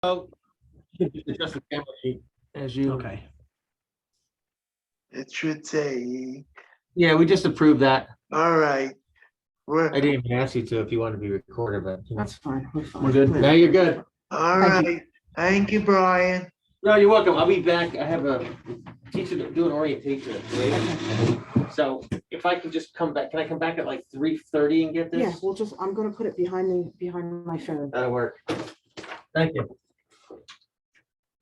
Oh, you can just adjust the camera sheet as you. Okay. It should say, Yeah, we just approved that. all right. We're I didn't even ask you to if you want to be recorded, but That's fine. We're fine. we're good. Now you're good. all Thank you. right. Thank you, Brian. No, you're welcome. I'll be back. I have a teacher doing orientation today. So if I can just come back, can I come back at like 3:30 and get Yeah, this? I'm gonna put it behind my phone. That'll work. Thank you.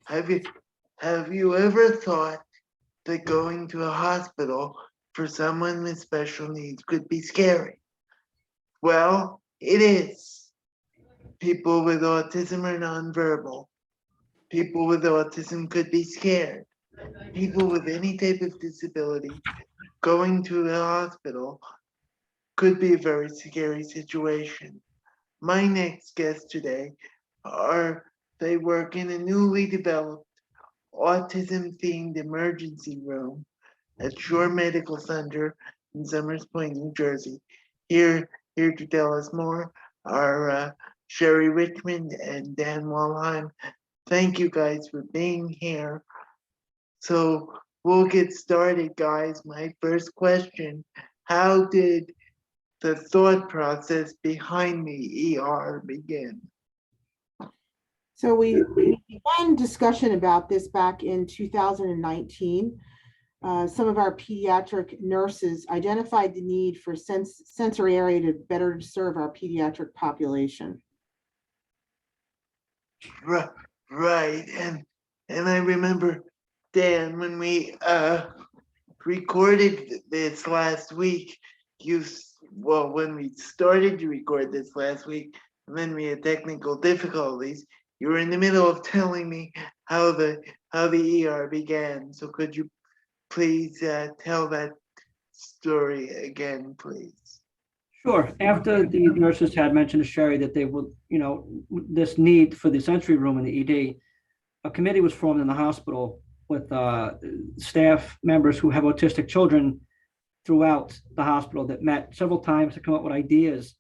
Have you ever thought that going to a hospital for someone with special needs could be scary? Well, it is. People with autism are nonverbal. People with autism could be scared. People with any type of disability going to a hospital could be a very scary situation. My next guest today they work in a newly developed autism themed emergency room at Shore Medical Center in Summers Point, New Jersey. Here to tell us more are Sherry Richmond and Dan Walheim. Thank you guys for being here. So we'll get started, guys. My first question, how did the thought process behind the ER begin? So we began discussion about this back in 2019. Some of our pediatric nurses identified the need for sensory area to better serve our pediatric population. Right, and I remember, Dan, when we recorded this last week, when we started to record this last week, and then we had technical difficulties, you were in the middle of telling me how the ER began. So could you please tell that story again, please? Sure. After the nurses had mentioned to Sherry that they would, this need for the sensory room in the ED, a committee was formed in the hospital with staff members who have autistic children throughout the hospital that met several times to come up with ideas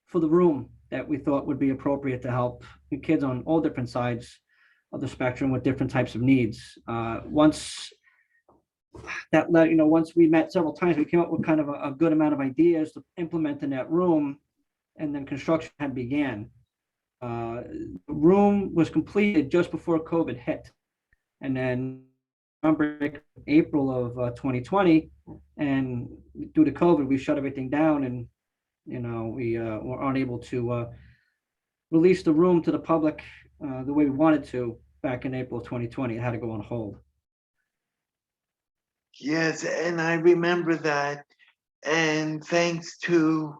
for the room that we thought would be appropriate to help the kids on all different sides of the spectrum with different types of needs. Once we met several times, we came up with kind of a good amount of ideas to implement in that room, and then construction had began. The room was completed just before COVID hit, and then April of 2020, and due to COVID, we shut everything down, and we were unable to release the room to the public the way we wanted to back in April of 2020. It had to go on hold. Yes, and I remember that. And thanks to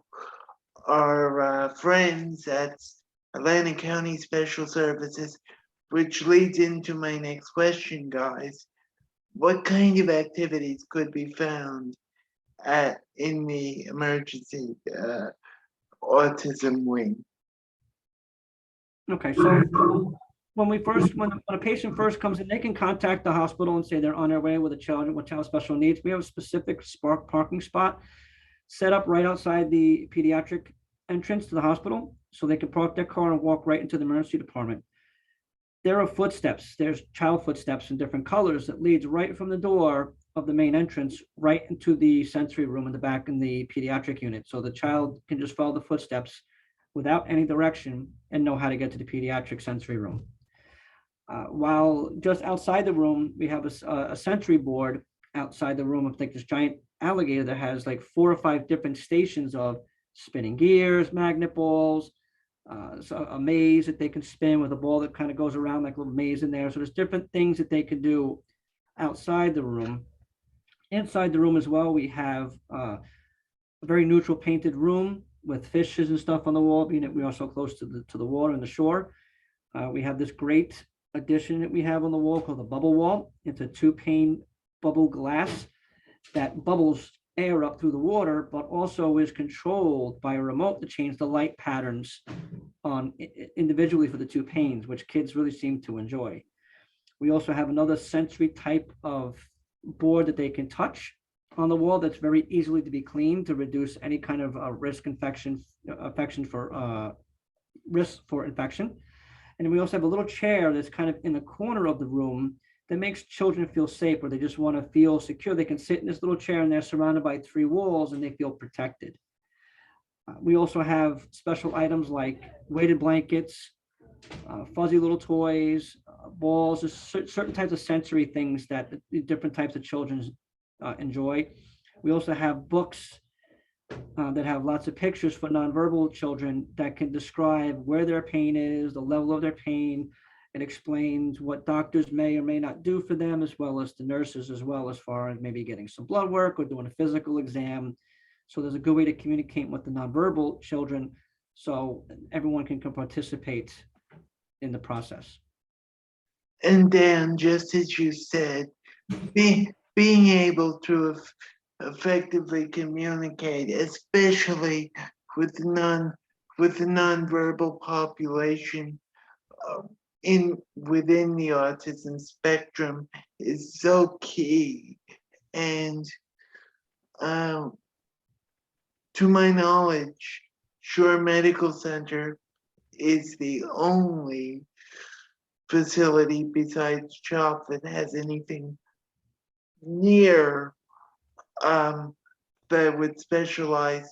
our friends at Atlantic County Special Services, which leads into my next question, guys. What kind of activities could be found in the emergency autism wing? Okay, so when a patient first comes in, they can contact the hospital and say they're on their way with a child with special needs. We have a specific parking spot set up right outside the pediatric entrance to the hospital, so they can park their car and walk right into the emergency department. There are footsteps. There's child footsteps in different colors that leads right from the door of the main entrance right into the sensory room in the back in the pediatric unit. So the child can just follow the footsteps without any direction and know how to get to the pediatric sensory room. While just outside the room, we have a sensory board outside the room of like this giant alligator that has like 4 or 5 different stations of spinning gears, magnet balls, so a maze that they can spin with a ball that kind of goes around like a little maze in there. So there's different things that they can do outside the room. Inside the room as well, we have a very neutral painted room with fishes and stuff on the wall, being that we are so close to the water and the shore. We have this great addition that we have on the wall called the bubble wall. It's a 2-pane bubble glass that bubbles air up through the water, but also is controlled by a remote to change the light patterns on individually for the 2 panes, which kids really seem to enjoy. We also have another sensory type of board that they can touch on the wall that's very easily to be cleaned to reduce any kind of risk for infection. And we also have a little chair that's kind of in the corner of the room that makes children feel safe, where they just want to feel secure. They can sit in this little chair and they're surrounded by 3 walls and they feel protected. We also have special items like weighted blankets, fuzzy little toys, balls, just certain types of sensory things that the different types of children enjoy. We also have books that have lots of pictures for nonverbal children that can describe where their pain is, the level of their pain. It explains what doctors may or may not do for them, as well as the nurses, as well as far as maybe getting some blood work or doing a physical exam. So there's a good way to communicate with the nonverbal children so everyone can participate in the process. And Dan, just as you said, being able to effectively communicate, especially with the nonverbal population within the autism spectrum, is so key. And to my knowledge, Shore Medical Center is the only facility besides CHOP that has anything near that would specialize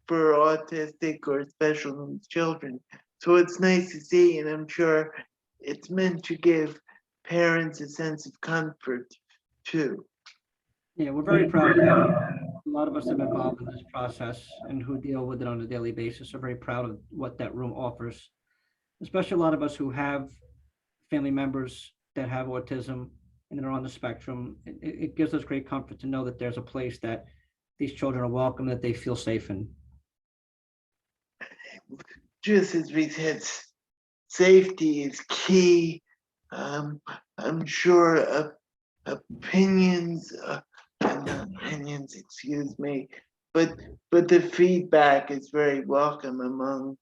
for autistic or special needs children. So it's nice to see, and I'm sure it's meant to give parents a sense of comfort too. Yeah, we're very proud of that. A lot of us have been involved in this process and who deal with it on a daily basis are very proud of what that room offers, especially a lot of us who have family members that have autism and are on the spectrum. It gives us great comfort to know that there's a place that these children are welcome, that they feel safe in. Just as we said, safety is key. I'm sure opinions, not opinions, excuse me, but the feedback is very welcome among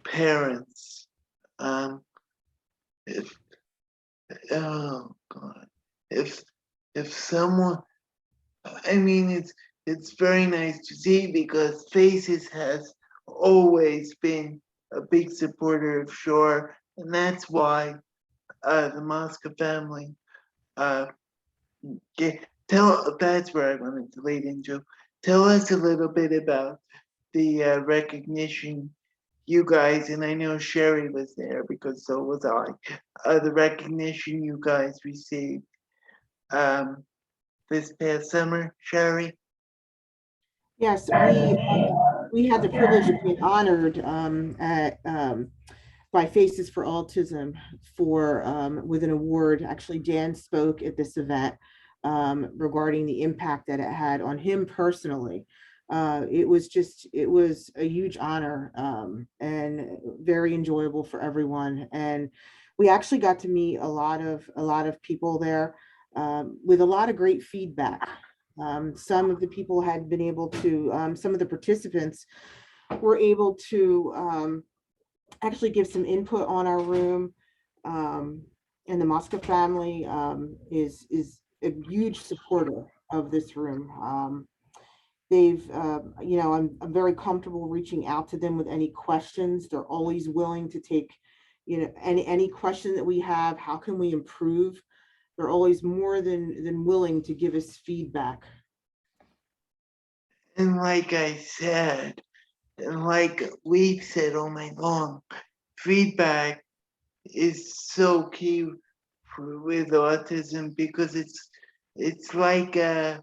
parents. If oh God, if someone, I mean, it's very nice to see because Faces has always been a big supporter of Shore, and that's why the Mosca family that's where I wanted to lead into. Tell us a little bit about the recognition you guys, and I know Sherry was there because so was I, the recognition you guys received this past summer, Sherry? Yes, we had the privilege of being honored by Faces for Autism with an award. Actually, Dan spoke at this event regarding the impact that it had on him personally. It was a huge honor and very enjoyable for everyone. And we actually got to meet a lot of people there with a lot of great feedback. Some of the people had been able to, some of the participants were able to actually give some input on our room. And the Mosca family is a huge supporter of this room. They've, I'm very comfortable reaching out to them with any questions. They're always willing to take, any question that we have. How can we improve? They're always more than willing to give us feedback. And like I said, and like we've said all night long, feedback is so key with autism because it's like I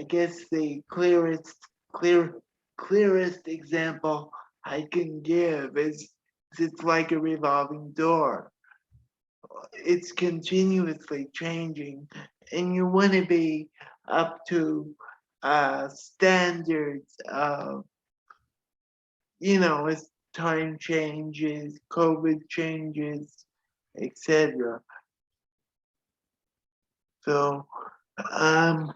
guess the clearest example I can give is it's like a revolving door. It's continuously changing, and you want to be up to standards of, as time changes, COVID changes, etc. So, I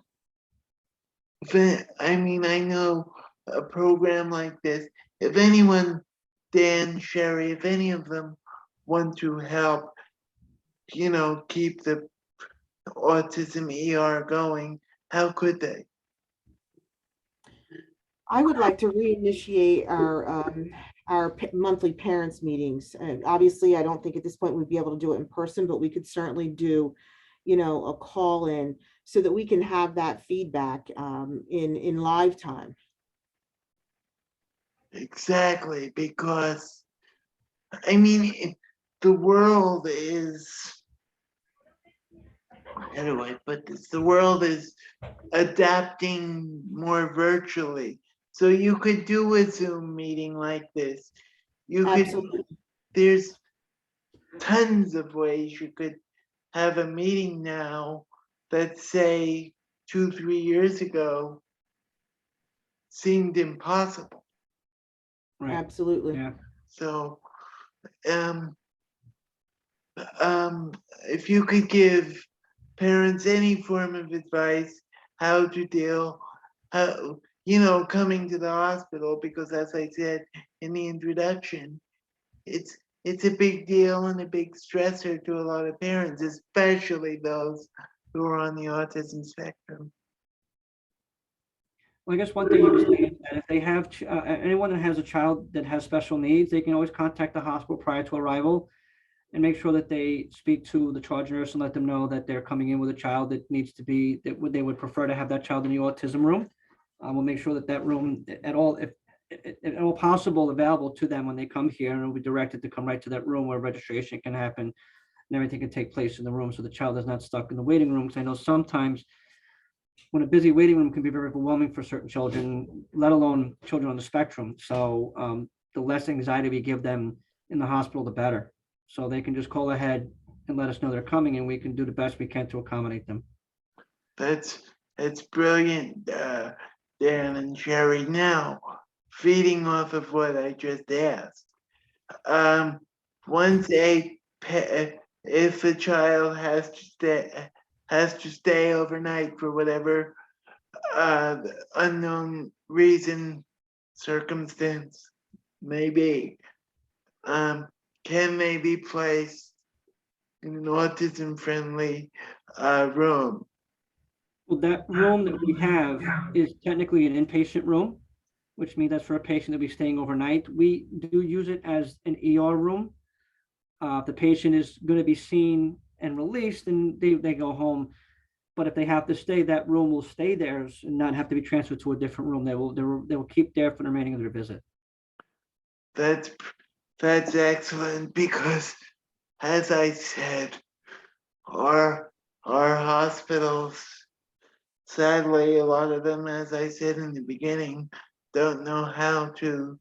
know a program like this, if anyone, Dan, Sherry, if any of them want to help, keep the autism ER going, how could they? I would like to reinitiate our our monthly parents meetings. Obviously, I don't think at this point we'd be able to do it in person, but we could certainly do, a call in so that we can have that feedback in live time. Exactly, because I mean, the world is, how do I put this? The world is adapting more virtually. So you could do a Zoom meeting like this. You could, Absolutely. there's tons of ways you could have a meeting now that, say, 2, 3 years ago seemed impossible. Right, Absolutely. yeah. So, um, if you could give parents any form of advice how to deal, how, coming to the hospital, because as I said in the introduction, it's a big deal and a big stressor to a lot of parents, especially those who are on the autism spectrum. Well, I guess one thing you would say is that if they have, anyone that has a child that has special needs, they can always contact the hospital prior to arrival and make sure that they speak to the charge nurse and let them know that they're coming in with a child that needs to be, they would prefer to have that child in the autism room. We'll make sure that that room at all, if at all possible, available to them when they come here, and it'll be directed to come right to that room where registration can happen and everything can take place in the room, so the child is not stuck in the waiting room. Because I know sometimes when a busy waiting room can be very overwhelming for certain children, let alone children on the spectrum. So the less anxiety we give them in the hospital, the better. So they can just call ahead and let us know they're coming, and we can do the best we can to accommodate them. That's brilliant, Dan and Sherry. Now, feeding off of what I just asked, once if a child has to stay overnight for whatever unknown reason, circumstance may be, can they be placed in an autism-friendly room? Well, that room that we have is technically an inpatient room, which means that's for a patient to be staying overnight. We do use it as an ER room. If the patient is going to be seen and released, then they go home. But if they have to stay, that room will stay there and not have to be transferred to a different room. They will keep there for the remaining of their visit. That's excellent, because, as I said, our hospitals, sadly, a lot of them, as I said in the beginning, don't know how to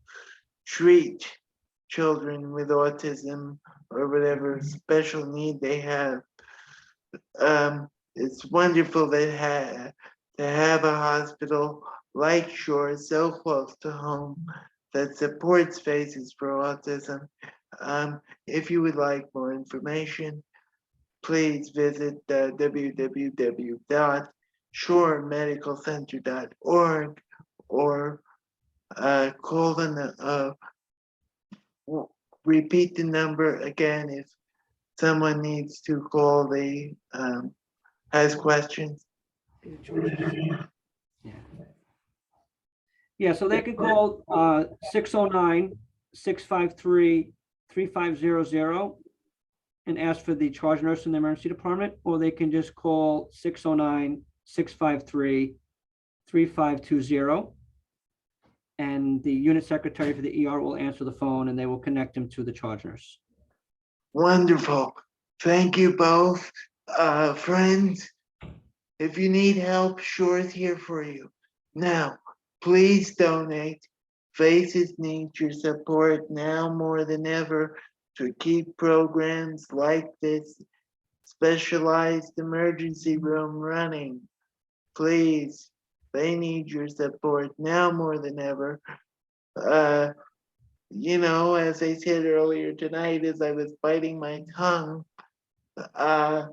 treat children with autism or whatever special need they have. It's wonderful to have a hospital like Shore so close to home that supports spaces for autism. If you would like more information, please visit www.shoremedicalcenter.org or call repeat the number again if someone needs to call has questions. Yeah, so they can call 609-653-3500 and ask for the charge nurse in the emergency department, or they can just call 609-653-3520. And the unit secretary for the ER will answer the phone and they will connect them to the charge nurse. Wonderful. Thank you both. Friends, if you need help, Shore is here for you. Now, please donate. Faces need your support now more than ever to keep programs like this specialized emergency room running. Please, they need your support now more than ever. As I said earlier tonight, as I was biting my tongue, I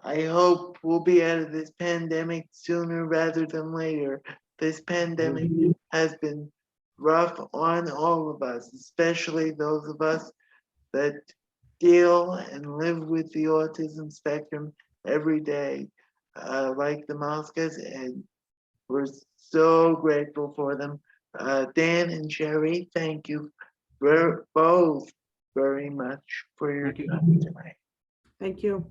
hope we'll be out of this pandemic sooner rather than later. This pandemic has been rough on all of us, especially those of us that deal and live with the autism spectrum every day, like the Moscas, and we're so grateful for them. Dan and Sherry, thank you both very much for your Thank you. time tonight. Thank you.